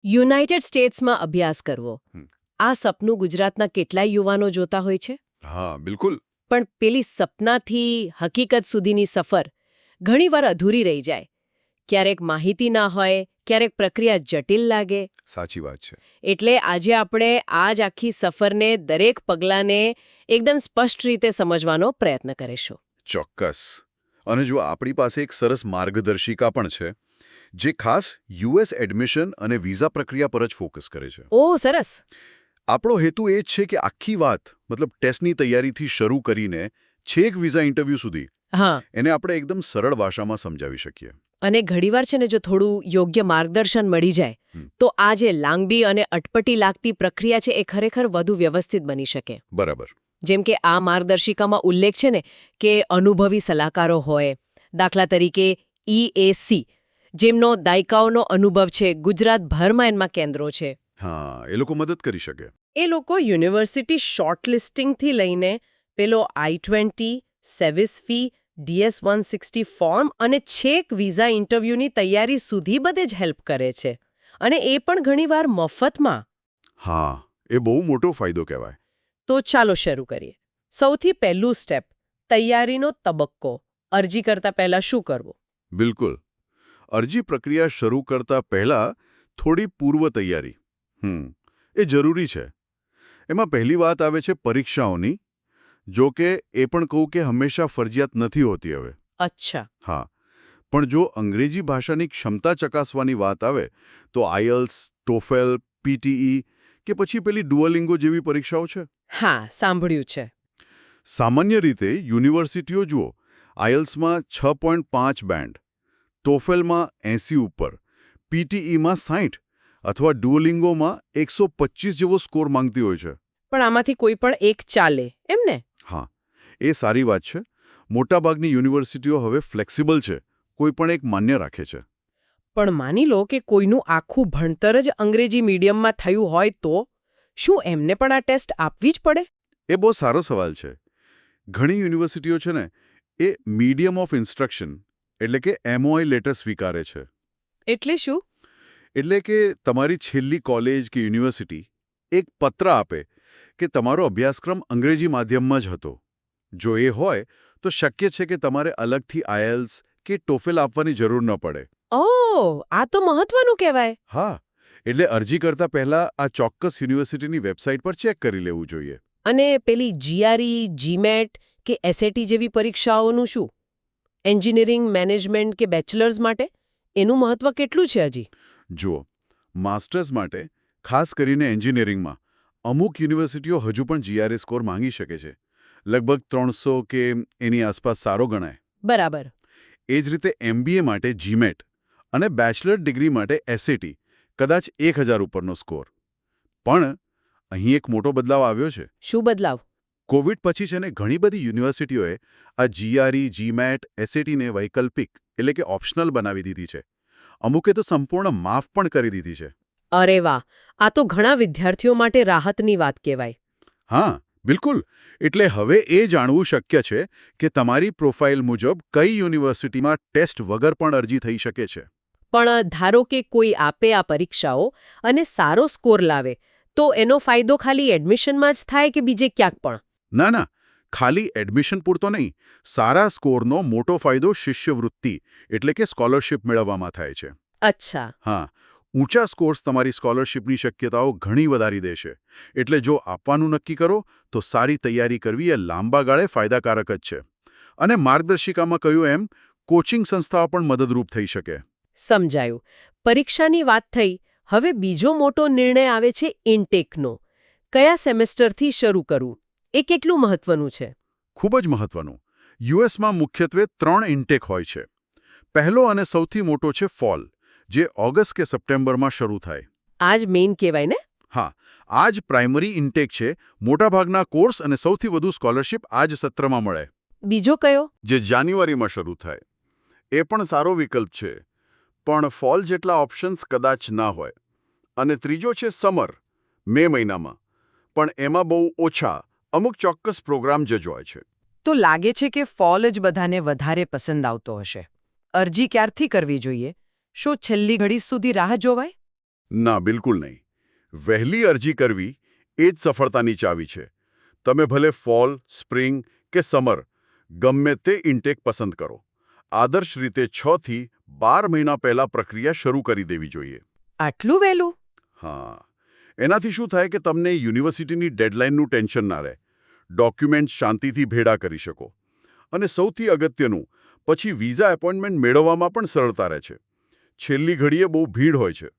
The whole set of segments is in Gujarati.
યુનાઇટેડ સ્ટેટ્સમાં અભ્યાસ કરવો હમ. આ સપનું ગુજરાતના કેટલાય યુવાનો જોતા હોય છે. હા બિલકુલ. પણ પેલી સપનાથી હકીકત સુધીની સફર ઘણીવાર અધૂરી રહી જાય. ક્યારેક માહિતી ના હોય, ક્યારેક પ્રક્રિયા જટિલ લાગે. સાચી વાત છે. એટલે આજે આપણે આ જ આખી સફરને, દરેક પગલાંને એકદમ સ્પષ્ટ રીતે સમજવાનો પ્રયત્ન કરીશું. ચોક્કસ. અને જો આપણી પાસે એક સરસ માર્ગદર્શિકા પણ છે જે ખાસ યુએસ એડમિશન અને વિઝા પ્રક્રિયા પર જ ફોકસ કરે છે. ઓહ સરસ. આપણો હેતુ એ જ છે કે આખી વાત મતલબ ટેસ્ટની તૈયારીથી શરૂ કરીને છેક વિઝા ઇન્ટરવ્યૂ સુધી હા. એને આપણે એકદમ સરળ ભાષામાં સમજાવી શકીએ. અને ઘણીવાર છે ને, જો થોડું યોગ્ય માર્ગદર્શન મળી જાય તો આ જે લાંબી અને અટપટી લાગતી પ્રક્રિયા છે એ ખરેખર વધુ વ્યવસ્થિત બની શકે. બરાબર. જેમ કે આ માર્ગદર્શિકામાં ઉલ્લેખ છે ને કે અનુભવી સલાહકારો હોય, દાખલા તરીકે EAC, જેમનો દાયકાઓનો અનુભવ છે, ગુજરાતભરમાં એમાં કેન્દ્રો છે. હા, એ લોકો મદદ કરી શકે. એ લોકો યુનિવર્સિટી શોર્ટલિસ્ટિંગથી લઈને પેલો I-20, સેવિસ ફી, DS-160 ફોર્મ અને છેક વિઝા ઇન્ટરવ્યૂની તૈયારી સુધી બધે જ હેલ્પ કરે છે. અને એ પણ ઘણીવાર મફતમાં. હા, એ બહુ મોટો ફાયદો કહેવાય. તો ચાલો શરૂ કરીએ. સૌથી પહેલું સ્ટેપ, તૈયારીનો તબક્કો. અરજી કરતા પહેલા શું કરવું? બિલકુલ. અરજી પ્રક્રિયા શરૂ કરતા પહેલા થોડી પૂર્વ તૈયારી એ જરૂરી છે. એમાં પહેલી વાત આવે છે પરીક્ષાઓની. જો કે એ પણ કહું કે હંમેશા ફરજિયાત નથી હોતી હવે. અચ્છા. હા, પણ જો અંગ્રેજી ભાષાની ક્ષમતા ચકાસવાની વાત આવે તો IELTS, TOEFL, PTE કે પછી પેલી ડુઓલિંગો જેવી પરીક્ષાઓ છે. હા, સાંભળ્યું છે. સામાન્ય રીતે યુનિવર્સિટીઓ જુઓ, IELTSમાં 6.5 બેન્ડ, TOEFLમાં 80 ઉપર, PTEમાં 60 અથવા ડુઓલિંગોમાં 125 જેવો સ્કોર માંગતી હોય છે. પણ આમાંથી કોઈ પણ એક ચાલે, એમ ને? હા, એ સારી વાત છે. મોટાભાગની યુનિવર્સિટીઓ હવે ફ્લેક્સિબલ છે, કોઈ પણ એક માન્ય રાખે છે. પણ માની લો કે કોઈનું આખું ભણતર જ અંગ્રેજી મીડિયમમાં થયું હોય તો શું એમને પણ આ ટેસ્ટ આપવી જ પડે? એ બહુ સારો સવાલ છે. ઘણી યુનિવર્સિટીઓ છે ને એ મીડિયમ ઓફ ઇન્સ્ટ્રક્શન એટલે કે MOI લેટર સ્વીકારે છે. એટલે શું? એટલે કે તમારી છેલ્લી કોલેજ કે યુનિવર્સિટી એક પત્ર આપે કે તમારો અભ્યાસક્રમ અંગ્રેજી માધ્યમમાં જ હતો. જો એ હોય તો શક્ય છે કે તમારે અલગથી IELTS કે TOEFL આપવાની જરૂર ન પડે. ઓહ, આ તો મહત્વનું કહેવાય. હા, એટલે અરજી કરતા પહેલા આ ચોક્કસ યુનિવર્સિટીની વેબસાઇટ પર ચેક કરી લેવું જોઈએ. અને પેલી GRE, GMAT કે SAT જેવી પરીક્ષાઓનું શું? એન્જિનિયરિંગ, મેનેજમેન્ટ કે બેચલર્સ માટે એનું મહત્વ કેટલું છે હજી? જુઓ, માસ્ટર્સ માટે, ખાસ કરીને એન્જિનિયરિંગમાં, અમુક યુનિવર્સિટીઓ હજુ પણ GRE સ્કોર માંગી શકે છે. લગભગ 300 કે એની આસપાસ સારો ગણાય. બરાબર. એ જ રીતે MBA માટે GMAT અને બેચલર ડિગ્રી માટે SAT કદાચ 1000 ઉપરનો સ્કોર. પણ અહીં એક મોટો બદલાવ આવ્યો છે. શું બદલાવ? કોવિડ પછી છે ને ઘણી બધી યુનિવર્સિટીઓએ આ GRE, GMAT, SATને વૈકલ્પિક એટલે કે ઓપ્શનલ બનાવી દીધી છે. અમુકે તો સંપૂર્ણ માફ પણ કરી દીધી છે. અરે વાહ, આ તો ઘણા વિદ્યાર્થીઓ માટે રાહતની વાત કહેવાય. હા, બિલકુલ. એટલે હવે એ જાણવું શક્ય છે કે તમારી પ્રોફાઇલ મુજબ કઈ યુનિવર્સિટીમાં ટેસ્ટ વગર પણ અરજી થઈ શકે છે. પણ ધારો કે કોઈ આપે આ પરીક્ષાઓ અને સારો સ્કોર લાવે તો એનો ફાયદો ખાલી એડમિશનમાં જ થાય કે બીજે ક્યાંક પણ? ના ના, ખાલી એડમિશન પૂરતો નહીં. સારા સ્કોરનો મોટો ફાયદો શિષ્યવૃત્તિ એટલે કે સ્કોલરશિપ મેળવવામાં થાય છે. અચ્છા. હા, ઊંચા સ્કોર્સ તમારી સ્કોલરશિપની શક્યતાઓ ઘણી વધારી દેશે. એટલે જો આપવાનું નક્કી કરો તો સારી તૈયારી કરવી એ લાંબા ગાળે ફાયદાકારક જ છે. અને માર્ગદર્શિકામાં કહ્યું એમ કોચિંગ સંસ્થાઓ પણ મદદરૂપ થઈ શકે. સમજાયું. પરીક્ષાની વાત થઈ, હવે બીજો મોટો નિર્ણય આવે છે ઇન્ટેકનો. કયા સેમેસ્ટરથી શરૂ કરવું? એ કેટલું મહત્વનું છે? ખૂબ જ મહત્વનું. યુએસમાં મુખ્યત્વે 3 ઇન્ટેક હોય છે. પહેલો અને સૌથી મોટો છે ફોલ, જે ઓગસ્ટ કે સપ્ટેમ્બરમાં શરૂ થાય. આ જ મેઇન કહેવાય ને? હા, આ જ પ્રાઇમરી ઇન્ટેક છે. મોટાભાગના કોર્સ અને સૌથી વધુ સ્કોલરશિપ આ જ સત્રમાં મળે. બીજો કયો? જે જાન્યુઆરીમાં શરૂ થાય. એ પણ સારો વિકલ્પ છે, પણ ફોલ જેટલા ઓપ્શન્સ કદાચ ના હોય. અને ત્રીજો છે સમર, મે મહિનામાં. પણ એમાં બહુ ઓછા, અમુક ચોક્કસ પ્રોગ્રામ જ હોય છે. તો લાગે છે કે ફોલ જ બધાને વધારે પસંદ આવતો હશે. અરજી ક્યારથી કરવી જોઈએ? શું છેલ્લી ઘડી સુધી રાહ જોવાય? ના, બિલકુલ નહીં. વહેલી અરજી કરવી એ જ સફળતાની ચાવી છે. તમે ભલે ફોલ, સ્પ્રિંગ કે સમર ગમે તે ઇન્ટેક પસંદ કરો. આદર્શ રીતે 6 થી 12 મહિના પહેલા પ્રક્રિયા શરૂ કરી દેવી જોઈએ. આટલું વહેલું? હા, એનાથી શું થાય કે તમને યુનિવર્સિટીની ડેડલાઇનનું ટેન્શન ના રહે. ડોક્યુમેન્ટ્સ શાંતિથી ભેડા કરી શકો. અને સૌથી અગત્યનું, પછી વિઝા એપોઇન્ટમેન્ટ મેળવવામાં પણ સરળતા રહે છે. છેલ્લી ઘડીએ બહુ ભીડ હોય છે.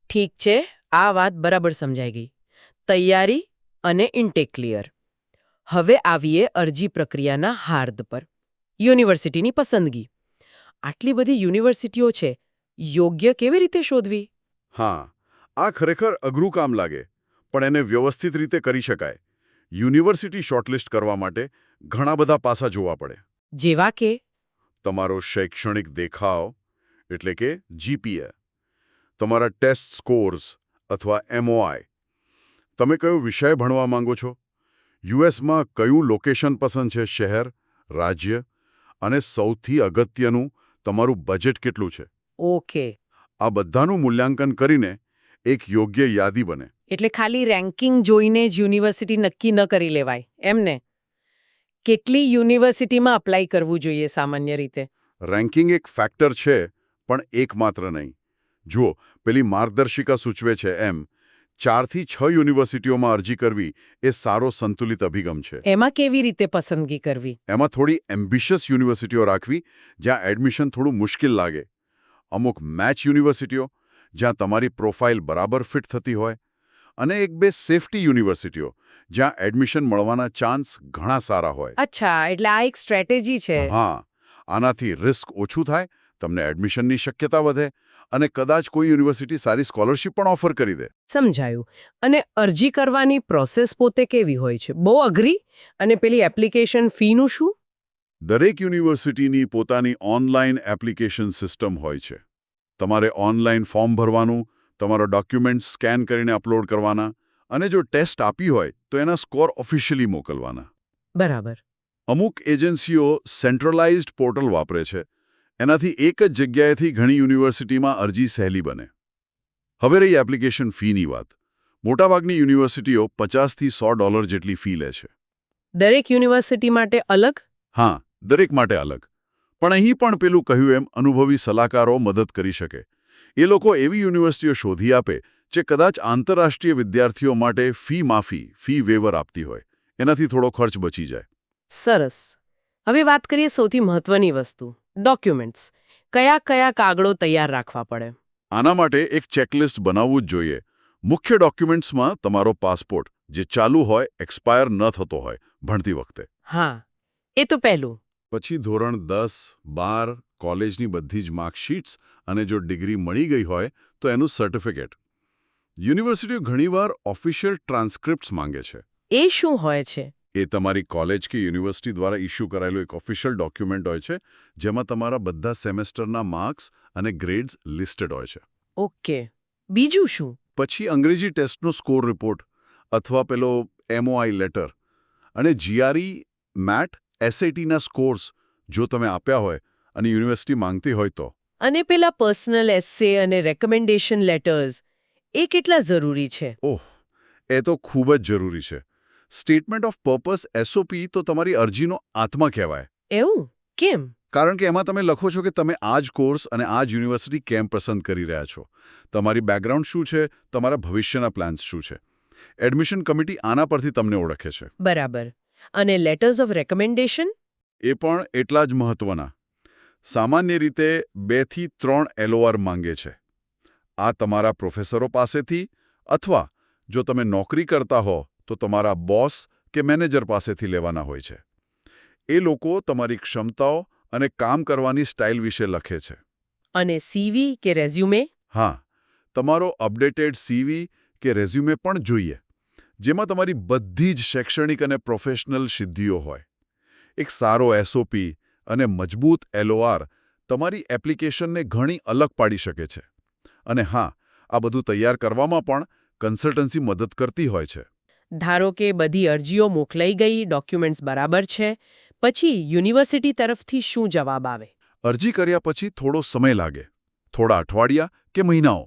ઠીક છે, આ વાત બરાબર સમજાઈ ગઈ. તૈયારી અને ઇન્ટેક ક્લિયર. હવે આવીએ અરજી પ્રક્રિયાના હાર્દ પર. યુનિવર્સિટીની પસંદગી. આટલી બધી યુનિવર્સિટીઓ છે, યોગ્ય કેવી રીતે શોધવી? હા, આ ખરેખર અઘરું કામ લાગે, પણ એને વ્યવસ્થિત રીતે કરી શકાય. યુનિવર્સિટી શોર્ટલિસ્ટ કરવા માટે ઘણા બધા પાસા જોવા પડે. જેવા કે તમારો શૈક્ષણિક દેખાવ એટલે કે જીપીએ, તમારા ટેસ્ટ સ્કોર્સ અથવા એમઓઆઈ, તમે કયો વિષય ભણવા માંગો છો, યુએસમાં કયું લોકેશન પસંદ છે, શહેર, રાજ્ય, અને સૌથી અગત્યનું તમારું બજેટ કેટલું છે. ઓકે. આ બધાનું મૂલ્યાંકન કરીને એક યોગ્ય યાદી બને. એટલે ખાલી રેન્કિંગ જોઈને જ યુનિવર્સિટી નક્કી ન કરી લેવાય, એમને? કેટલી યુનિવર્સિટીમાં અપ્લાય કરવું જોઈએ સામાન્ય રીતે? રેન્કિંગ એક ફેક્ટર છે, પણ એકમાત્ર નહીં. જુઓ, પેલી માર્ગદર્શિકા સૂચવે છે એમ 4 થી 6 યુનિવર્સિટીઓમાં અરજી કરવી એ સારો સંતુલિત અભિગમ છે. એમાં કેવી રીતે પસંદગી કરવી? એમાં થોડી એમ્બિશિયસ યુનિવર્સિટીઓ રાખવી, જ્યાં એડમિશન થોડું મુશ્કેલ લાગે. અમુક મેચ યુનિવર્સિટીઓ, જ્યાં તમારી પ્રોફાઇલ બરાબર ફિટ થતી હોય. અને 1-2 સેફટી યુનિવર્સિટીઓ, જ્યાં એડમિશન મળવાના ચાન્સ ઘણા સારા હોય. અચ્છા, એટલે આ એક સ્ટ્રેટેજી છે. હા, આનાથી રિસ્ક ઓછું થાય, તમને એડમિશનની શક્યતા વધે, અને કદાચ કોઈ યુનિવર્સિટી સારી સ્કોલરશિપ પણ ઓફર કરી દે. સમજાયું. અને અરજી કરવાની પ્રોસેસ પોતે કેવી હોય છે? બહુ અઘરી? અને પેલી એપ્લિકેશન ફીનું શું? દરેક યુનિવર્સિટીની પોતાની ઓનલાઈન એપ્લિકેશન સિસ્ટમ હોય છે. તમારે ઓનલાઈન ફોર્મ ભરવાનું, તમારો ડોક્યુમેન્ટ સ્કેન કરીને અપલોડ કરવાના, અને જો ટેસ્ટ આપી હોય તો એના સ્કોર ઓફિશિયલી મોકલવાના. બરાબર. અમુક એજન્સીઓ સેન્ટ્રલાઇઝ્ડ પોર્ટલ વાપરે છે. એનાથી એક જ જગ્યાએથી ઘણી યુનિવર્સિટીમાં અરજી સહેલી બને. હવે રહી એપ્લિકેશન ફીની વાત. મોટાભાગની યુનિવર્સિટીઓ $50 થી $100 જેટલી ફી લે છે. દરેક યુનિવર્સિટી માટે અલગ? હા, દરેક માટે અલગ. પણ અહીં પણ પેલું કહ્યું એમ અનુભવી સલાહકારો મદદ કરી શકે. એ લોકો એવી યુનિવર્સિટીઓ શોધી આપે જે કદાચ આંતરરાષ્ટ્રીય વિદ્યાર્થીઓ માટે ફી માફી, ફી વેવર આપતી હોય. એનાથી થોડો ખર્ચ બચી જાય. સરસ. હવે વાત કરીએ સૌથી મહત્વની વસ્તુ, ડોક્યુમેન્ટ્સ. કયા કયા કાગળો તૈયાર રાખવા પડે? આના માટે એક ચેકલિસ્ટ બનાવવું જ જોઈએ. મુખ્ય ડોક્યુમેન્ટ્સમાં તમારો પાસપોર્ટ, જે ચાલુ હોય, એક્સપાયર ન થતો હોય ભણતી વખતે. હા, એ તો પહેલું. પછી ધોરણ 10, 12, કોલેજની બધી જ માર્કશીટ્સ, અને જો ડિગ્રી મળી ગઈ હોય તો એનું સર્ટિફિકેટ. યુનિવર્સિટીઓ ઘણીવાર ઓફિશિયલ ટ્રાન્સક્રિપ્ટ્સ માંગે છે. એ શું હોય છે? એ તમારી કોલેજ કે યુનિવર્સિટી દ્વારા ઇસ્યુ કરાયેલું એક ઓફિશિયલ ડોક્યુમેન્ટ હોય છે, જેમાં તમારા બધા સેમેસ્ટરના માર્ક્સ અને ગ્રેડ્સ લિસ્ટેડ હોય છે. ઓકે. બીજું શું? પછી અંગ્રેજી ટેસ્ટનો સ્કોર રિપોર્ટ, અથવા પેલો એમઓઆઈ લેટર, અને જીઆરઈ, મેટ, એસએટીના સ્કોર્સ જો તમે આપ્યા હોય અને યુનિવર્સિટી માંગતી હોય તો. અને પેલા પર્સનલ એસ્સે અને રેકમેન્ડેશન લેટર્સ, એ કેટલા જરૂરી છે? ઓહ, એ તો ખૂબ જ જરૂરી છે. સ્ટેટમેન્ટ ઓફ પર્પઝ એસઓપી તો તમારી અરજીનો આત્મા કહેવાય. એવું? કેમ? કારણ કે એમાં તમે લખો છો કે તમે આ જ કોર્સ અને આ જ યુનિવર્સિટી કેમ પસંદ કરી રહ્યા છો, તમારી બેકગ્રાઉન્ડ શું છે, તમારા ભવિષ્યના પ્લાન્સ શું છે. એડમિશન કમિટી આના પરથી તમને ઓળખે છે. બરાબર. અને લેટર્સ ઓફ રેકમેન્ડેશન? એ પણ એટલા જ મહત્વના. સામાન્ય રીતે 2 થી 3 LOR માંગે છે. આ તમારા પ્રોફેસરો પાસેથી, અથવા જો તમે નોકરી કરતા હો તો તમારા બોસ કે મેનેજર પાસેથી લેવાના હોય છે. એ લોકો તમારી ક્ષમતાઓ અને કામ કરવાની સ્ટાઇલ વિશે લખે છે. અને સીવી કે રેઝ્યુમે? હા, તમારો અપડેટેડ સીવી કે રેઝ્યુમે પણ જોઈએ, જેમાં તમારી બધી જ શૈક્ષણિક અને પ્રોફેશનલ સિદ્ધિઓ હોય. એક સારો એસઓપી અને મજબૂત LOR તમારી એપ્લિકેશનને ઘણી અલગ પાડી શકે છે. અને હા, આ બધું તૈયાર કરવામાં પણ કન્સલ્ટન્સી મદદ કરતી હોય છે. ધારો કે બધી અરજીઓ મોકલાઈ ગઈ, ડોક્યુમેન્ટ્સ બરાબર છે, પછી યુનિવર્સિટી તરફથી શું જવાબ આવે? અરજી કર્યા પછી થોડો સમય લાગે, થોડા અઠવાડિયા કે મહિનાઓ.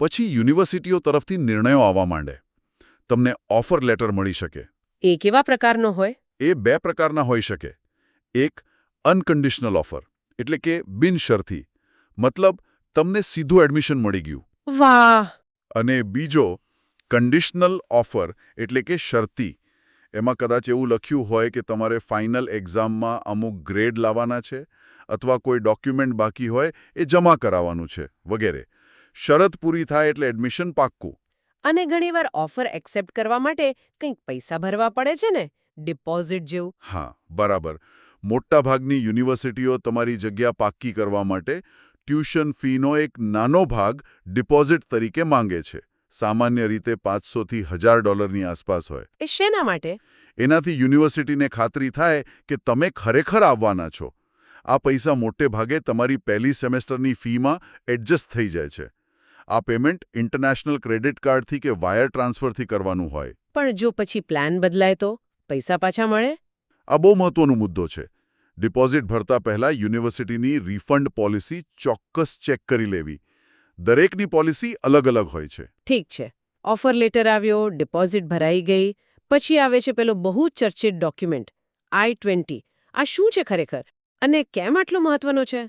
પછી યુનિવર્સિટીઓ તરફથી નિર્ણયો આવવા માંડે. તમને ઓફર લેટર મળી શકે. એ કેવા પ્રકારનો હોય? એ 2 પ્રકારના હોઈ શકે. એક અનકન્ડિશનલ ઓફર, એટલે કે બિનશરતી, મતલબ તમને સીધું એડમિશન મળી ગયું. વાહ! અને બીજો કન્ડિશનલ ઓફર, એટલે કે શરતી. એમાં કદાચ એવું લખ્યું હોય કે તમારે ફાઇનલ એક્ઝામમાં અમુક ગ્રેડ લાવવાના છે, અથવા કોઈ ડોક્યુમેન્ટ બાકી હોય એ જમા કરાવવાનું છે, વગેરે. શરત પૂરી થાય એટલે એડમિશન પાક્કું. અને ઘણીવાર ઓફર એક્સેપ્ટ કરવા માટે કંઈક પૈસા ભરવા પડે છે ને, ડિપોઝિટ જેવું. હા, બરાબર. મોટાભાગની યુનિવર્સિટીઓ તમારી જગ્યા પાક્કી કરવા માટે ટ્યુશન ફીનો એક નાનો ભાગ ડિપોઝિટ તરીકે માંગે છે. સામાન્ય રીતે $500 થી $1000ની આસપાસ હોય. એ શેના માટે? એનાથી યુનિવર્સિટીને ખાતરી થાય કે તમે ખરેખર આવવાના છો. આ પૈસા મોટે ભાગે તમારી પહેલી સેમેસ્ટરની ફીમાં એડજસ્ટ થઈ જાય છે. આ પેમેન્ટ ઇન્ટરનેશનલ ક્રેડિટ કાર્ડથી કે વાયર ટ્રાન્સફરથી કરવાનું હોય. પણ જો પછી પ્લાન બદલાય તો પૈસા પાછા મળે? આ બહુ મહત્વનો મુદ્દો છે. ડિપોઝિટ ભરતા પહેલા યુનિવર્સિટીની રિફંડ પોલિસી ચોક્કસ ચેક કરી લેવી. દરેકની પોલિસી અલગ-અલગ હોય છે. ઠીક છે. ઓફર લેટર આવ્યો, ડિપોઝિટ ભરાઈ ગઈ, પછી આવે છે પેલો બહુ ચર્ચિત ડોક્યુમેન્ટ I-20. આ શું છે ખરેખર? અને કેમ આટલો મહત્વનો છે?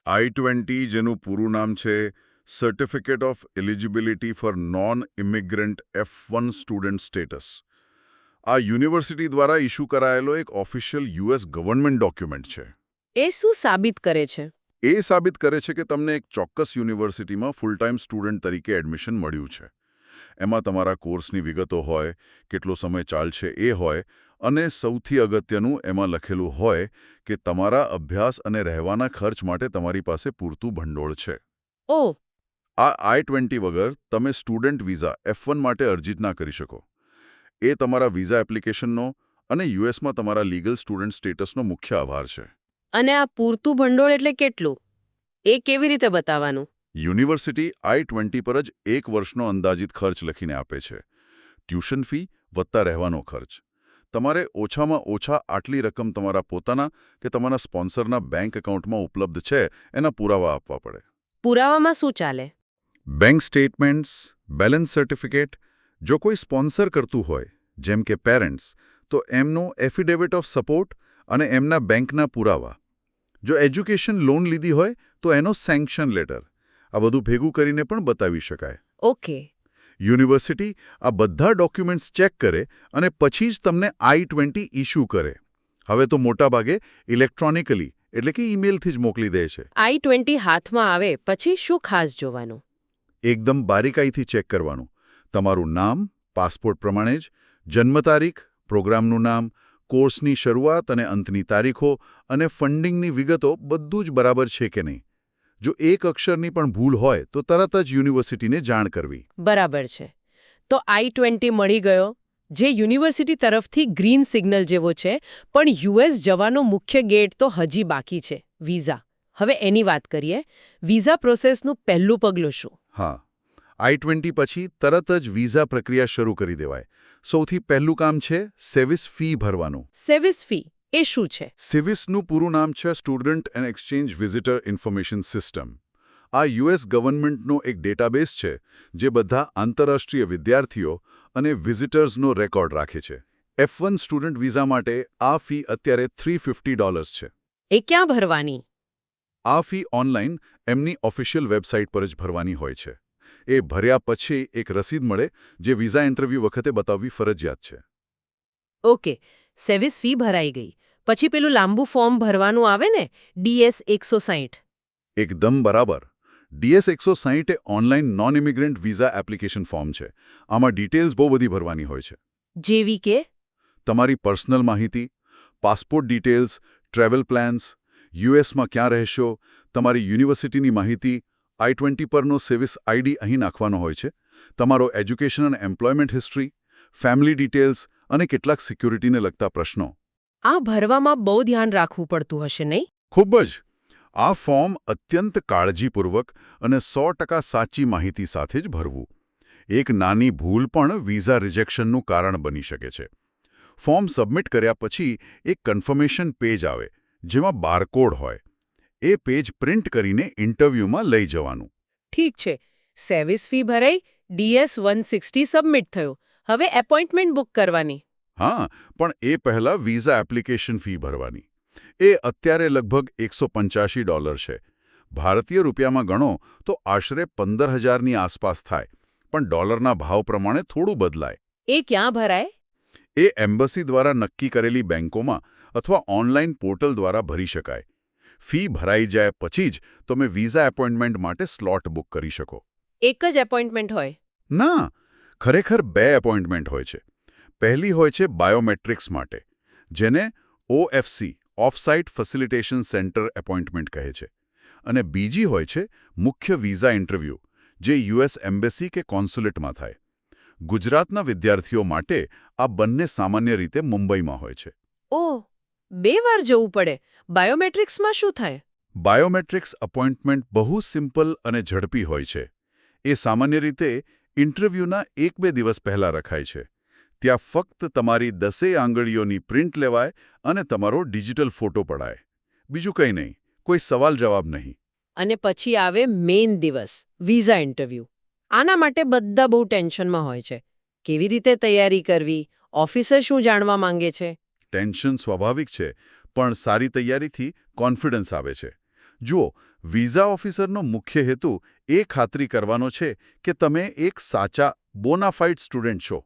I-20, જેનું પૂરું નામ છે certificate of eligibility four non immigrant F1 student status. આ યુનિવર્સિટી દ્વારા ઇસ્યુ કરાયેલો એક ઓફિશિયલ US ગવર્નમેન્ટ ડોક્યુમેન્ટ છે. એ શું સાબિત કરે છે? એ સાબિત કરે છે કે તમને એક ચોક્કસ યુનિવર્સિટીમાં ફૂલ ટાઈમ સ્ટુડન્ટ તરીકે એડમિશન મળ્યું છે. એમાં તમારા કોર્સની વિગતો હોય, કેટલો સમય ચાલશે એ હોય, અને સૌથી અગત્યનું એમાં લખેલું હોય કે તમારા અભ્યાસ અને રહેવાના ખર્ચ માટે તમારી પાસે પૂરતું ભંડોળ છે. ઓહ! આ I-20 વગર તમે સ્ટુડન્ટ વિઝા F1 માટે અરજી જ ના કરી શકો. એ તમારા વિઝા એપ્લિકેશનનો અને યુએસમાં તમારા લીગલ સ્ટુડન્ટ સ્ટેટસનો મુખ્ય આભાર છે. અને આ પૂરતું ભંડોળ એટલે કેટલું? એ કેવી રીતે બતાવવાનું? યુનિવર્સિટી I-20 પર જ 1 વર્ષનો અંદાજિત ખર્ચ લખીને આપે છે. ટ્યુશન ફી વત્તા રહેવાનો ખર્ચ. તમારે ઓછામાં ઓછા આટલી રકમ તમારા પોતાના કે તમારા સ્પોન્સરના બેંક એકાઉન્ટમાં ઉપલબ્ધ છે એના પુરાવા આપવા પડે. પુરાવામાં શું ચાલે? Bank statements, balance certificate. જો કોઈ સ્પોન્સર કરતું હોય, જેમ કે પેરેન્ટ્સ, તો એમનું એફિડેવિટ ઓફ સપોર્ટ અને એમના બેંકના પુરાવા. જો એજ્યુકેશન લોન લીધી હોય તો એનો સેન્ક્શન લેટર. આ બધું ભેગું કરીને પણ બતાવી શકાય. ઓકે. યુનિવર્સિટી આ બધા ડોક્યુમેન્ટ્સ ચેક કરે અને પછી જ તમને I-20 ઇસ્યુ કરે. હવે તો મોટાભાગે ઇલેક્ટ્રોનિકલી, એટલે કે ઈમેલથી જ મોકલી દે છે. I-20 હાથમાં આવે પછી શું ખાસ જોવાનું? એકદમ બારીકાઈથી ચેક કરવાનું. તમારું નામ, પાસપોર્ટ પ્રમાણે જ, જન્મ તારીખ, પ્રોગ્રામનું નામ, કોર્સની શરૂઆત અને અંતની તારીખો અને ફંડિંગની વિગતો બધું જ બરાબર છે કે નહીં. જો એક અક્ષરની પણ ભૂલ હોય તો તરત જ યુનિવર્સિટીને જાણ કરવી. બરાબર છે. તો I-20 મળી ગયો, જે યુનિવર્સિટી તરફથી ગ્રીન સિગ્નલ જેવો છે, પણ US જવાનો મુખ્ય ગેટ તો હજી બાકી છે, વિઝા. હવે એની વાત કરીએ. વિઝા પ્રોસેસનું પહેલું પગલું શું? હા, I-20 પછી તરત જ વિઝા પ્રક્રિયા શરૂ કરી દેવાય. સૌથી પહેલું કામ છે સેવિસ ફી ભરવાનું. સેવિસ ફી એ શું છે? સેવિસનું પૂરું નામ છે student and exchange visitor information system. આ US ગવર્નમેન્ટનો એક ડેટાબેઝ છે જે બધા આંતરરાષ્ટ્રીય વિદ્યાર્થીઓ અને વિઝિટર્સનો રેકોર્ડ રાખે છે. F1 સ્ટુડન્ટ વિઝા માટે આ ફી અત્યારે $350 છે. એ ક્યાં ભરવાની? આ ફી ઓનલાઈન એમની ઓફિશિયલ વેબસાઇટ પર જ ભરવાની હોય છે. એ ભર્યા પછી એક રસીદ મળે જે વિઝા ઇન્ટરવ્યૂ વખતે બતાવવી ફરજિયાત છે. ઓકે, સેવિસ ફી ભરાઈ ગઈ. પછી પેલું લાંબુ ફોર્મ ભરવાનું આવે ને, DS-160. એકદમ બરાબર. DS-160 એ online non immigrant visa application form છે. આમાં ડિટેલ્સ બહુ બધી ભરવાની હોય છે. જેવી કે? તમારી પર્સનલ માહિતી, પાસપોર્ટ ડિટેલ્સ, ટ્રેવલ પ્લાન્સ, યુએસમાં ક્યાં રહેશો, તમારી યુનિવર્સિટીની માહિતી, I-20 પરનો સેવિસ ID અહીં નાખવાનો હોય છે, તમારો એજ્યુકેશન અને એમ્પ્લોયમેન્ટ હિસ્ટ્રી, ફેમિલી ડિટેલ્સ અને કેટલાક સિક્યુરિટીને લગતા પ્રશ્નો. આ ભરવામાં બહુ ધ્યાન રાખવું પડતું હશે નહીં? ખૂબ જ. આ ફોર્મ અત્યંત કાળજીપૂર્વક અને 100% સાચી માહિતી સાથે જ ભરવું. એક નાની ભૂલ પણ વિઝા રિજેક્શનનું કારણ બની શકે છે. ફોર્મ સબમિટ કર્યા પછી એક કન્ફર્મેશન પેજ આવે, જેમાં બારકોડ હોય. એ પેજ પ્રિન્ટ કરીને ઇન્ટરવ્યૂમાં લઈ જવાનું. ઠીક છે. સર્વિસ ફી ભરાઈ, DS-160 સબમિટ થયો. હવે એપોઇન્ટમેન્ટ બુક કરવાની. હા, પણ એ પહેલા વિઝા એપ્લિકેશન ફી ભરવાની. એ અત્યારે લગભગ $185 છે. ભારતીય રૂપિયામાં ગણો તો આશરે 15,000ની આસપાસ થાય, પણ ડોલરના ભાવ પ્રમાણે થોડું બદલાય. એ ક્યાં ભરાય? એ એમ્બસી દ્વારા નક્કી કરેલી બેંકોમાં અથવા ઓનલાઈન પોર્ટલ દ્વારા ભરી શકાય. ફી ભરાઈ જાય પછી જ તમે વિઝા એપોઇન્ટમેન્ટ માટે સ્લોટ બુક કરી શકો. એક જ એપોઇન્ટમેન્ટ હોય? ના, ખરેખર 2 એપોઇન્ટમેન્ટ હોય છે. પહેલી હોય છે બાયોમેટ્રિક્સ માટે, જેને OFC of-site facilitation centre appointment કહે છે, અને બીજી હોય છે મુખ્ય વિઝા ઇન્ટરવ્યૂ, જે US એમ્બેસી કે કોન્સ્યુલેટમાં થાય. ગુજરાતના વિદ્યાર્થીઓ માટે આ બંને સામાન્ય રીતે મુંબઈમાં હોય છે. ઓહ, 2 વાર જવું પડે. બાયોમેટ્રિક્સમાં શું થાય? બાયોમેટ્રિક્સ એપોઇન્ટમેન્ટ બહુ સિમ્પલ અને ઝડપી હોય છે. એ સામાન્ય રીતે ઇન્ટરવ્યૂના 1-2 દિવસ પહેલાં રખાય છે. ત્યાં ફક્ત તમારી 10 આંગળીઓની પ્રિન્ટ લેવાય અને તમારો ડિજિટલ ફોટો પડાય. બીજું કંઈ નહીં, કોઈ સવાલ જવાબ નહીં. અને પછી આવે મેઇન દિવસ, વિઝા ઇન્ટરવ્યૂ. આના માટે બધા બહુ ટેન્શનમાં હોય છે. કેવી રીતે તૈયારી કરવી? ઓફિસર શું જાણવા માંગે છે? ટેન્શન સ્વાભાવિક છે, પણ સારી તૈયારીથી કોન્ફિડન્સ આવે છે. જુઓ, વિઝા ઓફિસરનો મુખ્ય હેતુ એ ખાતરી કરવાનો છે કે તમે એક સાચા બોનાફાઇડ સ્ટુડન્ટ છો.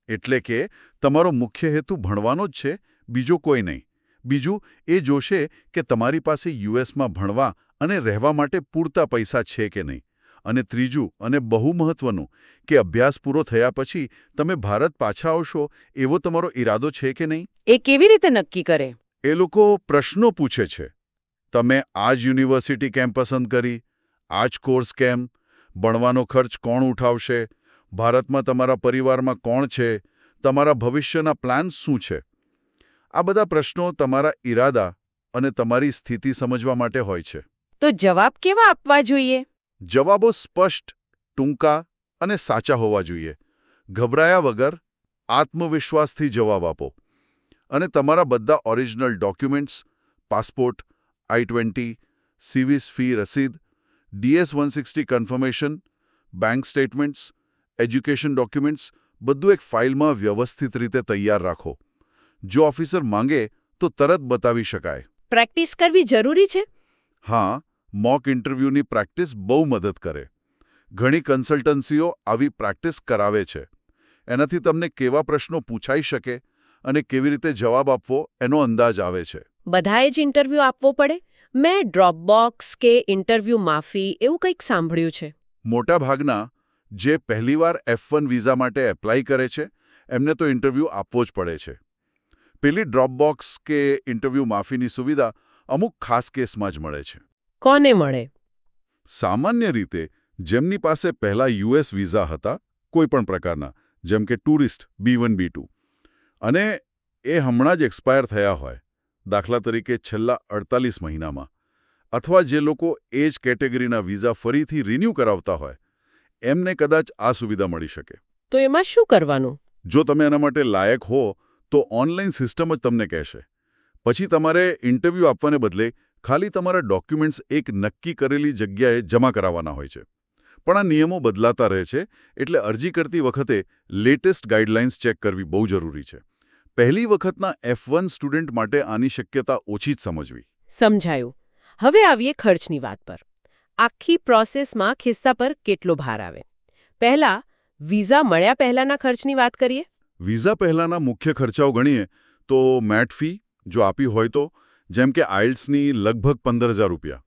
એટલે કે તમારો મુખ્ય હેતુ ભણવાનો જ છે, બીજો કોઈ નહીં. બીજું, એ જોશે કે તમારી પાસે યુએસમાં ભણવા અને રહેવા માટે પૂરતા પૈસા છે કે નહીં. અને ત્રીજું, અને બહુ મહત્વનું, કે અભ્યાસ પૂરો થયા પછી તમે ભારત પાછા આવશો એવો તમારો ઈરાદો છે કે નહીં. એ કેવી રીતે નક્કી કરે? એ લોકો પ્રશ્નો પૂછે છે. તમે આ જ યુનિવર્સિટી કેમ પસંદ કરી? આ જ કોર્સ કેમ? ભણવાનો ખર્ચ કોણ ઉઠાવશે? ભારતમાં તમારા પરિવારમાં કોણ છે? તમારા ભવિષ્યના પ્લાન્સ શું છે? આ બધા પ્રશ્નો તમારા ઈરાદા અને તમારી સ્થિતિ સમજવા માટે હોય છે. તો જવાબ કેવા આપવા જોઈએ? જવાબો સ્પષ્ટ, ટૂંકા અને સાચા હોવા જોઈએ. ગભરાયા વગર આત્મવિશ્વાસથી જવાબ આપો. અને તમારા બધા original documents, passport, I-20, SEVIS fee રસીદ, DS-160 confirmation, bank statements, education documents બધું એક ફાઇલમાં વ્યવસ્થિત રીતે તૈયાર રાખો. જો ઓફિસર માંગે તો તરત બતાવી શકાય. પ્રેક્ટિસ કરવી જરૂરી છે? હા, મોક ઇન્ટરવ્યૂની પ્રેક્ટિસ બહુ મદદ કરે. ઘણી કન્સલ્ટન્સીઓ આવી પ્રેક્ટિસ કરાવે છે. એનાથી તમને કેવા પ્રશ્નો પૂછાઈ શકે અને કેવી રીતે જવાબ આપવો એનો અંદાજ આવે છે. બધાએ જ ઇન્ટરવ્યૂ આપવો પડે? મેં ડ્રોપબોક્સ કે ઇન્ટરવ્યૂ માફી એવું કંઈક સાંભળ્યું છે. મોટાભાગના જે પહેલીવાર F1 વિઝા માટે એપ્લાય કરે છે એમને તો ઇન્ટરવ્યૂ આપવો જ પડે છે. પેલી ડ્રોપબોક્સ કે ઇન્ટરવ્યૂ માફીની સુવિધા અમુક ખાસ કેસમાં જ મળે છે. કોને મળે? સામાન્ય રીતે જેમની પાસે પહેલા US વિઝા હતા, કોઈ પણ પ્રકારના, જેમ કે ટુરિસ્ટ B1 B2, અને એ હમણાં જ એક્સપાયર થયા હોય, દાખલા તરીકે છેલ્લા 48 મહિનામાં, અથવા જે લોકો એ જ કેટેગરીના વિઝા ફરીથી રિન્યૂ કરાવતા હોય, એમને કદાચ આ સુવિધા મળી શકે. તો એમાં શું કરવાનું? જો તમે એના માટે લાયક હો તો ઓનલાઈન સિસ્ટમ જ તમને કહેશે. પછી તમારે ઇન્ટરવ્યૂ આપવાને બદલે ખાલી તમારા ડોક્યુમેન્ટ્સ એક નક્કી કરેલી જગ્યાએ જમા કરાવવાના હોય છે. પણ આ નિયમો બદલાતા રહે છે, એટલે અરજી કરતી વખતે લેટેસ્ટ ગાઈડલાઇન્સ ચેક કરવી બહુ જરૂરી છે. પહેલી વખતના F1 સ્ટુડન્ટ માટે આની શક્યતા ઓછી જ સમજવી. સમજાયું. હવે આવીએ ખર્ચની વાત પર. આખી પ્રોસેસમાં ખિસ્સા પર કેટલો ભાર આવે? પહેલા વિઝા મળ્યા પહેલાના ખર્ચની વાત કરીએ. વિઝા પહેલાના મુખ્ય ખર્ચાઓ ગણીએ તો મેટ ફી, જો આપી હોય તો, જેમ કે IELTSની લગભગ ₹15,000.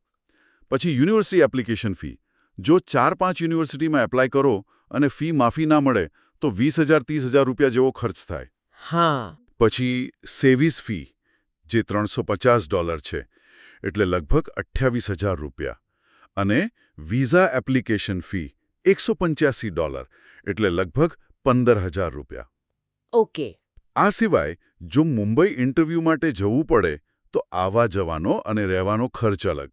પછી યુનિવર્સિટી એપ્લિકેશન ફી. જો 4-5 યુનિવર્સિટીમાં એપ્લાય કરો અને ફી માફી ના મળે તો ₹20,000-30,000 જેવો ખર્ચ થાય. હા. પછી સેવિસ ફી, જે $350 છે, એટલે લગભગ ₹28,000. અને વિઝા એપ્લિકેશન ફી $185, એટલે લગભગ ₹15,000. ઓકે. આ સિવાય જો મુંબઈ ઇન્ટરવ્યૂ માટે જવું પડે તો આવવા જવાનો અને રહેવાનો ખર્ચ અલગ.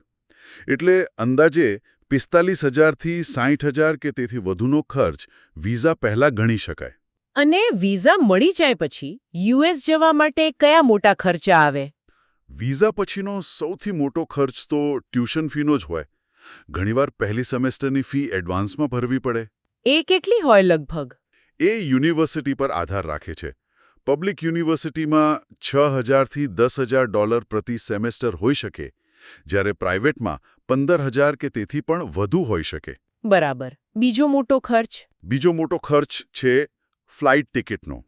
એટલે અંદાજે 45,000થી 60,000 કે તેથી વધુનો ખર્ચ વિઝા પહેલા ગણી શકાય. અને વિઝા મળી જાય પછી US જવા માટે કયા મોટા ખર્ચા આવે? વિઝા પછીનો સૌથી મોટો ખર્ચ તો ટ્યુશન ફીનો જ હોય. ઘણીવાર પહેલી સેમેસ્ટરની ફી એડવાન્સમાં ભરવી પડે. એ કેટલી હોય લગભગ? એ યુનિવર્સિટી પર આધાર રાખે છે. પબ્લિક યુનિવર્સિટીમાં $6,000 થી $10,000 પ્રતિ સેમેસ્ટર હોઈ શકે, જ્યારે પ્રાઇવેટમાં 15,000 કે તેથી પણ વધુ હોઈ શકે. બરાબર. બીજો મોટો ખર્ચ? બીજો મોટો ખર્ચ છે ફ્લાઇટ ટિકિટનો.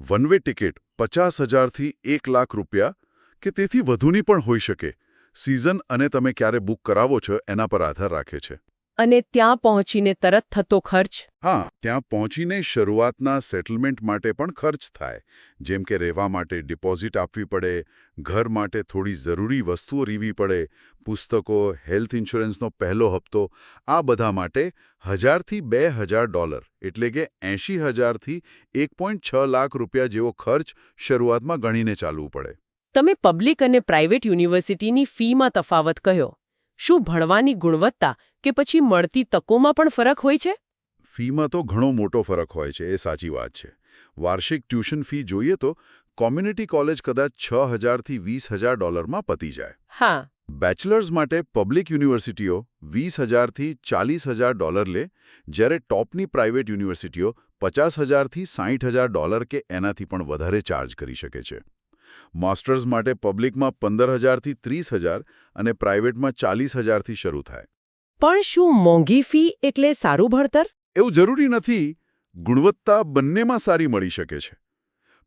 વન વે ટિકિટ 50,000 થી ₹1,00,000 કે તેથી વધુની પણ હોઈ શકે. સિઝન અને તમે ક્યારે બુક કરાવો છો એના પર આધાર રાખે છે. અને ત્યાં પહોંચીને તરત થતો ખર્ચ? હા, ત્યાં પહોંચીને શરૂઆતના સેટલમેન્ટ માટે પણ ખર્ચ થાય, જેમ કે રહેવા માટે ડિપોઝિટ આપવી પડે, ઘર માટે થોડી જરૂરી વસ્તુઓ રીવી પડે, પુસ્તકો, હેલ્થ ઇન્સ્યોરન્સનો પહેલો હપ્તો, આ બધા માટે $1,000 થી $2,000 એટલે કે $80,000 થી ₹1.6 લાખ જેવો ખર્ચ શરૂઆતમાં ગણીને ચાલવું પડે. તમે પબ્લિક અને પ્રાઇવેટ યુનિવર્સિટીની ફીમાં તફાવત કહ્યો. શું ભણવાની ગુણવત્તા કે પછી મળતી તકોમાં પણ ફરક હોય છે? ફીમાં તો ઘણો મોટો ફરક હોય છે, એ સાચી વાત છે. વાર્ષિક ટ્યુશન ફી જોઈએ તો કોમ્યુનિટી કોલેજ કદાચ $6,000 થી $20,000 પતી જાય. હા. બેચલર્સ માટે પબ્લિક યુનિવર્સિટીઓ $20,000 થી $40,000 લે, જ્યારે ટોપની પ્રાઇવેટ યુનિવર્સિટીઓ $50,000 થી $60,000 કે એનાથી પણ વધારે ચાર્જ કરી શકે છે. માસ્ટર્સ માટે પબ્લિકમાં $15,000 થી $30,000 અને પ્રાઇવેટમાં $40,000 થી શરૂ થાય. પણ શું મોંઘી ફી એટલે સારું ભણતર? એવું જરૂરી નથી. ગુણવત્તા બંનેમાં સારી મળી શકે છે.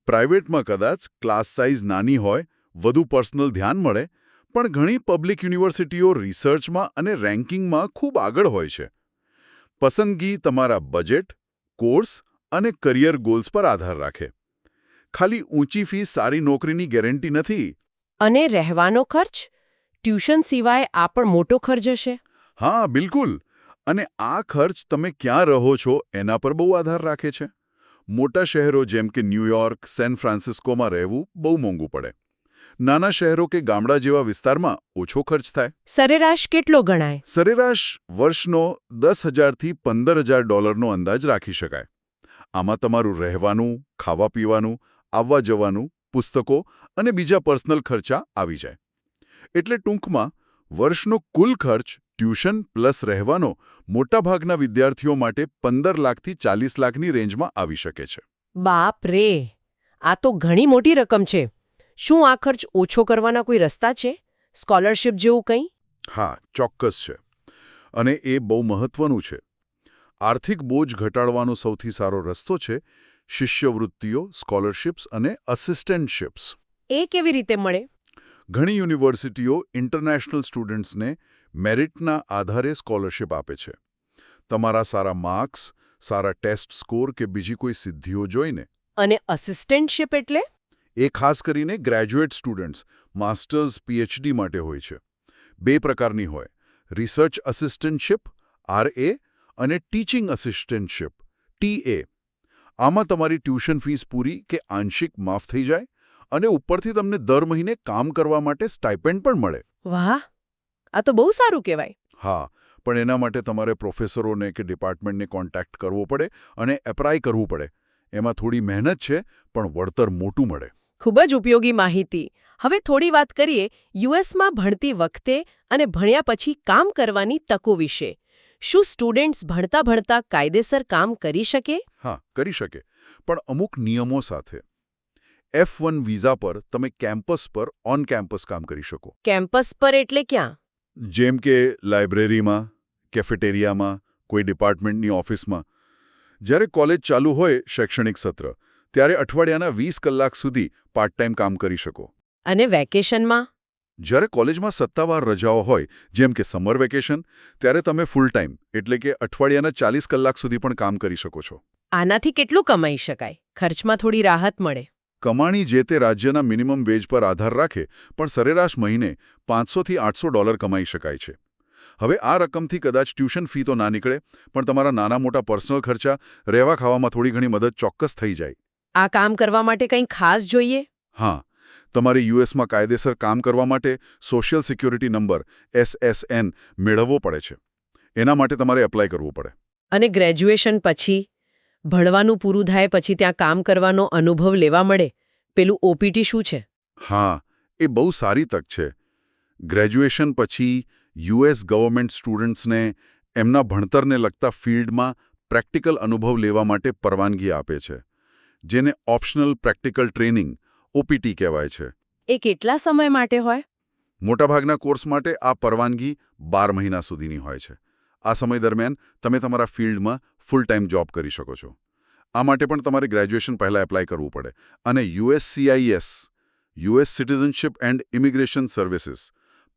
પ્રાઇવેટમાં કદાચ ક્લાસ સાઇઝ નાની હોય, વધુ પર્સનલ ધ્યાન મળે, પણ ઘણી પબ્લિક યુનિવર્સિટીઓ રિસર્ચમાં અને રેન્કિંગમાં ખૂબ આગળ હોય છે. પસંદગી તમારા બજેટ, કોર્સ અને કરિયર ગોલ્સ પર આધાર રાખે. ખાલી ઊંચી ફી સારી નોકરીની ગેરંટી નથી. અને રહેવાનો ખર્ચ? ટ્યુશન સિવાય આ પણ મોટો ખર્ચ હશે? હા, બિલકુલ. અને આ ખર્ચ તમે ક્યાં રહો છો એના પર બહુ આધાર રાખે છે. મોટા શહેરો જેમ કે ન્યૂયોર્ક, સેન ફ્રાન્સિસ્કોમાં રહેવું બહુ મોંઘું પડે. નાના શહેરો કે ગામડા જેવા વિસ્તારમાં ઓછો ખર્ચ થાય. સરેરાશ કેટલો ગણાય? સરેરાશ વર્ષનો $10,000 થી $15,000 અંદાજ રાખી શકાય. આમાં તમારું રહેવાનું, ખાવા પીવાનું, આવવા જવાનું, પુસ્તકો અને બીજા પર્સનલ ખર્ચા આવી જાય. એટલે ટૂંકમાં વર્ષનો કુલ ખર્ચ ટ્યુશન પ્લસ રહેવાનો મોટાભાગના વિદ્યાર્થીઓ માટે 15 લાખથી 40 લાખની રેન્જમાં આવી શકે છે. બાપ રે! આ તો ઘણી મોટી રકમ છે. શું આ ખર્ચ ઓછો કરવાના કોઈ રસ્તા છે? સ્કોલરશિપ જેવું કંઈ? હા, ચોક્કસ છે. અને એ બહુ મહત્વનું છે. આર્થિક બોજ ઘટાડવાનો સૌથી સારો રસ્તો છે શિષ્યવૃત્તિઓ, સ્કોલરશિપ્સ અને અસિસ્ટન્ટશિપ્સ. એ કેવી રીતે મળે? ઘણી યુનિવર્સિટીઓ ઇન્ટરનેશનલ સ્ટુડન્ટ્સને મેરિટના આધારે સ્કોલરશિપ આપે છે. તમારા સારા માર્ક્સ, સારા ટેસ્ટ સ્કોર કે બીજી કોઈ સિદ્ધિઓ જોઈને. અને અસિસ્ટન્ટશિપ એટલે? એ ખાસ કરીને ગ્રેજ્યુએટ સ્ટુડન્ટ્સ, માસ્ટર્સ, પીએચડી માટે હોય છે. 2 પ્રકારની હોય: રિસર્ચ અસિસ્ટન્ટશિપ RA અને ટીચિંગ અસિસ્ટન્ટશિપ TA. આમાં તમારી ટ્યુશન ફીસ પૂરી કે આંશિક માફ થઈ જાય અને ઉપરથી તમને દર મહિને કામ કરવા માટે સ્ટાઇપેન્ડ પણ મળે. વાહ! આ તો બહુ સારું કહેવાય. હા, પણ એના માટે તમારે પ્રોફેસરોને કે ડિપાર્ટમેન્ટને કોન્ટેક્ટ કરવો પડે અને એપ્લાય કરવું પડે. એમાં થોડી મહેનત છે, પણ વળતર મોટું મળે. ખૂબ જ ઉપયોગી માહિતી. હવે થોડી વાત કરીએ યુએસમાં ભણતી વખતે અને ભણ્યા પછી કામ કરવાની તકો વિશે. શું સ્ટુડન્ટ્સ ભણતા ભણતા કાયદેસર કામ કરી શકે? હા, કરી શકે, પણ અમુક નિયમો સાથે. F1 વિઝા પર તમે કેમ્પસ પર ઓન કેમ્પસ કામ કરી શકો. કેમ્પસ પર એટલે ક્યાં? જેમ કે લાઇબ્રેરીમાં, કેફેટેરિયામાં, કોઈ ડિપાર્ટમેન્ટની ઓફિસમાં. જ્યારે કોલેજ ચાલુ હોય શૈક્ષણિક સત્ર, ત્યારે અઠવાડિયાના 20 કલાક સુધી પાર્ટ ટાઈમ કામ કરી શકો. અને વેકેશનમાં? જ્યારે કોલેજમાં સત્તાવાર રજાઓ હોય, જેમ કે સમર વેકેશન, ત્યારે તમે ફૂલ ટાઈમ એટલે કે અઠવાડિયાના 40 કલાક સુધી પણ કામ કરી શકો છો. આનાથી કેટલું કમાઈ શકાય? ખર્ચમાં થોડી રાહત મળે? કમાણી જે તે રાજ્યના મિનિમમ વેજ પર આધાર રાખે, પણ સરેરાશ મહિને $500 થી $800 કમાઈ શકાય છે. હવે આ રકમથી કદાચ ટ્યુશન ફી તો ના નીકળે, પણ તમારા નાના મોટા પર્સનલ ખર્ચા, રહેવા ખાવામાં થોડી ઘણી મદદ ચોક્કસ થઈ જાય. આ કામ કરવા માટે કંઈ ખાસ જોઈએ? હા, તમારે યુએસમાં કાયદેસર કામ કરવા માટે સોશિયલ સિક્યુરિટી નંબર SSN મેળવવો પડે છે. એના માટે તમારે એપ્લાય કરવું પડે. અને ગ્રેજ્યુએશન પછી? ભણવાનું પૂરું થાય પછી ત્યાં કામ કરવાનો અનુભવ લેવા મળે. પેલું OPT શું છે? હા, એ બહુ સારી તક છે. ગ્રેજ્યુએશન પછી યુએસ ગવર્મેન્ટ સ્ટુડન્ટ્સને એમના ભણતરને લગતા ફિલ્ડમાં પ્રેક્ટિકલ અનુભવ લેવા માટે પરવાનગી આપે છે, જેને ઓપ્શનલ પ્રેક્ટિકલ ટ્રેનિંગ ઓપીટી કહેવાય છે. એ કેટલા સમય માટે હોય? મોટાભાગના કોર્સ માટે આ પરવાનગી 12 મહિના સુધીની હોય છે. આ સમય દરમિયાન તમે તમારા ફિલ્ડમાં ફૂલ ટાઈમ જોબ કરી શકો છો. આ માટે પણ તમારે ગ્રેજ્યુએશન પહેલાં એપ્લાય કરવું પડે અને USCIS US citizenship and immigration services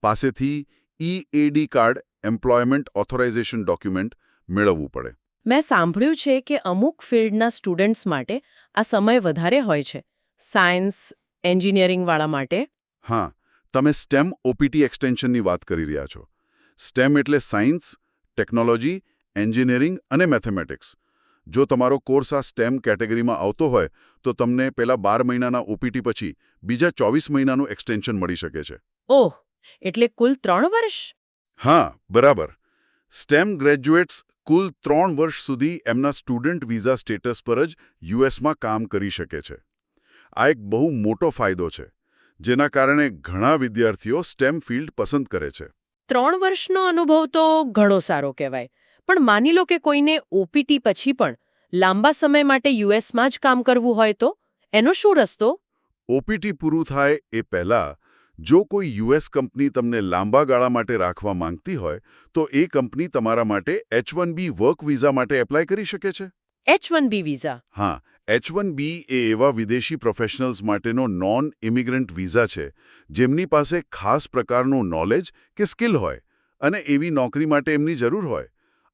પાસેથી EAD card employment authorisation document મેળવવું પડે. મેં સાંભળ્યું છે કે અમુક ફિલ્ડના સ્ટુડન્ટ્સ માટે આ સમય વધારે હોય છે, સાયન્સ એન્જિનિયરિંગવાળા માટે. હા, તમે STEM OPT એક્સટેન્શનની વાત કરી રહ્યા છો. STEM એટલે સાયન્સ, ટેકનોલોજી, એન્જિનિયરિંગ અને મેથેમેટિક્સ. જો તમારો કોર્સ આ STEM કેટેગરીમાં આવતો હોય તો તમને પેલા 12 મહિનાના OPT પછી બીજા 24 મહિનાનું એક્સટેન્શન મળી શકે છે. ઓહ, એટલે કુલ 3 વર્ષ? હા, બરાબર. STEM ગ્રેજ્યુએટ્સ કુલ 3 વર્ષ સુધી એમના સ્ટુડન્ટ વિઝા સ્ટેટસ પર જ યુએસમાં કામ કરી શકે છે. આ એક બહુ મોટો ફાયદો છે, જેના કારણે ઘણા વિદ્યાર્થીઓ STEM ફિલ્ડ પસંદ કરે છે. 3 વર્ષનો અનુભવ તો ઘણો સારો કહેવાય. પણ માની લો કે કોઈને OPT પછી પણ લાંબા સમય માટે યુએસમાં જ કામ કરવું હોય તો એનો શું રસ્તો? OPT પૂરું થાય એ પહેલાં જો કોઈ યુએસ કંપની તમને લાંબા ગાળા માટે રાખવા માંગતી હોય તો એ કંપની તમારા માટે H-1B વર્ક વિઝા માટે એપ્લાય કરી શકે છે. H-1B visa? હા, H-1B એ એવા વિદેશી પ્રોફેશનલ્સ માટેનો નોન ઇમિગ્રન્ટ વિઝા છે જેમની પાસે ખાસ પ્રકારનું નોલેજ કે સ્કિલ હોય અને એવી નોકરી માટે એમની જરૂર હોય.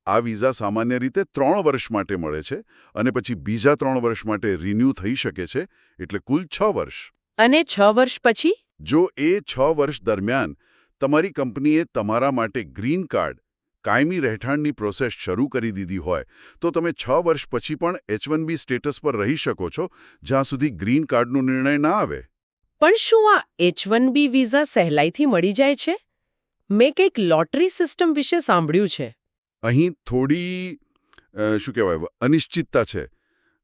આ વિઝા સામાન્ય રીતે 3 વર્ષ માટે મળે છે અને પછી બીજા 3 વર્ષ માટે રિન્યૂ થઈ શકે છે, એટલે કુલ 6 વર્ષ. અને 6 વર્ષ પછી? જો એ 6 વર્ષ દરમિયાન તમારી કંપનીએ તમારા માટે ગ્રીન કાર્ડ કાયમી રહેઠાણની પ્રોસેસ શરૂ કરી દીધી હોય તો તમે 6 વર્ષ પછી પણ H-1B સ્ટેટસ પર રહી શકો છો, જ્યાં સુધી ગ્રીન કાર્ડનો નિર્ણય ના આવે. પણ શું આ H-1B વિઝા સહેલાઈથી મળી જાય છે? મેં કંઈક લોટરી સિસ્ટમ વિશે સાંભળ્યું છે. અહીં થોડી અનિશ્ચિતતા છે.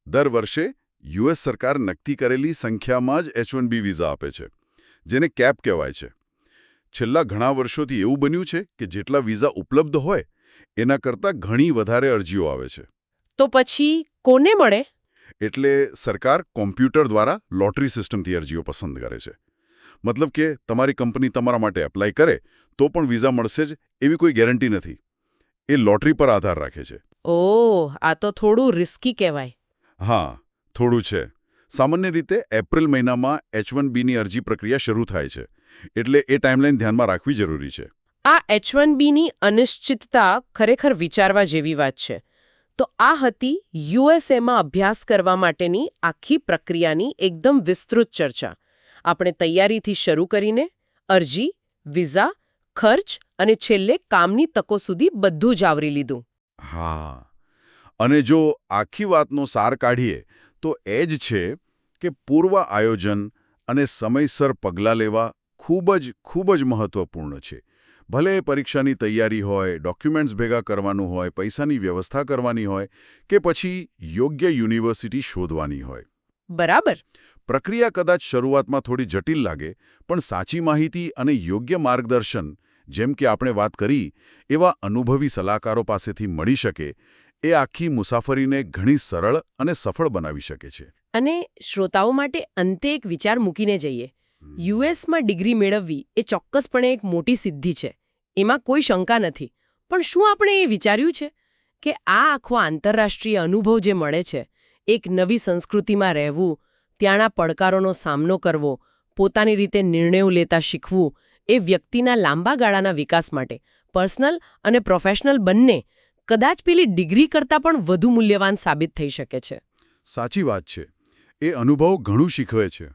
દર વર્ષે યુએસ સરકાર નક્કી કરેલી સંખ્યામાં જ H-1B વિઝા આપે છે, જેને કેપ કહેવાય છે. છેલ્લા ઘણા વર્ષોથી એવું બન્યું છે કે જેટલા વિઝા ઉપલબ્ધ હોય એના કરતાં ઘણી વધારે અરજીઓ આવે છે. તો પછી કોને મળે? એટલે સરકાર કોમ્પ્યુટર દ્વારા લોટરી સિસ્ટમથી અરજીઓ પસંદ કરે છે. મતલબ કે તમારી કંપની તમારા માટે એપ્લાય કરે તો પણ વિઝા મળશે જ એવી કોઈ ગેરંટી નથી. એ લોટરી પર આધાર રાખે છે. ઓહ, આ તો થોડું રિસ્કી કહેવાય. હા, થોડું છે. સામાન્ય રીતે એપ્રિલ મહિનામાં H-1Bની અરજી પ્રક્રિયા શરૂ થાય છે, એટલે એ ટાઈમલાઈન ધ્યાનમાં રાખવી જરૂરી છે. આ H-1Bની અનિશ્ચિતતા ખરેખર વિચારવા જેવી વાત છે. તો આ હતી યુએસએમાં અભ્યાસ કરવા માટેની આખી પ્રક્રિયાની એકદમ વિસ્તૃત ચર્ચા. આપણે તૈયારીથી શરૂ કરીને અરજી, વિઝા, ખર્ચ અને છેલ્લે કામની તકો સુધી બધું જ આવરી લીધું. હા, અને જો આખી વાતનો સાર કાઢીએ તો એ જ છે કે પૂર્વ આયોજન અને સમયસર પગલાં લેવા ખૂબ જ મહત્વપૂર્ણ છે. ભલે પરીક્ષાની તૈયારી હોય, ડોક્યુમેન્ટ્સ ભેગા કરવાનું હોય, પૈસાની વ્યવસ્થા કરવાની હોય કે પછી યોગ્ય યુનિવર્સિટી શોધવાની હોય. બરાબર. પ્રક્રિયા કદાચ શરૂઆતમાં થોડી જટિલ લાગે, પણ સાચી માહિતી અને યોગ્ય માર્ગદર્શન, જેમ કે આપણે વાત કરી, એવા અનુભવી સલાહકારો પાસેથી મળી શકે, એ આખી મુસાફરીને ઘણી સરળ અને સફળ બનાવી શકે છે. અને શ્રોતાઓ માટે અંતે એક વિચાર મૂકીને જઈએ. યુએસમાં ડિગ્રી મેળવવી એ ચોક્કસપણે એક મોટી સિદ્ધિ છે, એમાં કોઈ શંકા નથી. પણ શું આપણે એ વિચાર્યું છે કે આ આખો આંતરરાષ્ટ્રીય અનુભવ જે મળે છે, એક નવી સંસ્કૃતિમાં રહેવું, ત્યાંના પડકારોનો સામનો કરવો, પોતાની રીતે નિર્ણયો લેતા શીખવું, એ વ્યક્તિના લાંબા ગાળાના વિકાસ માટે પર્સનલ અને પ્રોફેશનલ બંને કદાચ પેલી ડિગ્રી કરતાં પણ વધુ મૂલ્યવાન સાબિત થઈ શકે છે. સાચી વાત છે. એ અનુભવ ઘણું શીખવે છે.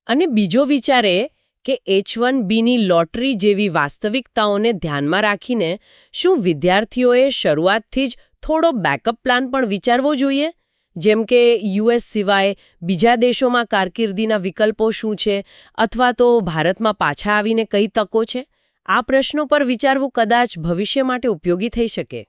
અને બીજો વિચાર એ કે H-1Bની લોટરી જેવી વાસ્તવિકતાઓને ધ્યાનમાં રાખીને શું વિદ્યાર્થીઓએ શરૂઆતથી જ થોડો બેકઅપ પ્લાન પણ વિચારવો જોઈએ? જેમ કે યુએસ સિવાય બીજા દેશોમાં કારકિર્દીના વિકલ્પો શું છે, અથવા તો ભારતમાં પાછા આવીને કઈ તકો છે? આ પ્રશ્નો પર વિચારવું કદાચ ભવિષ્ય માટે ઉપયોગી થઈ શકે.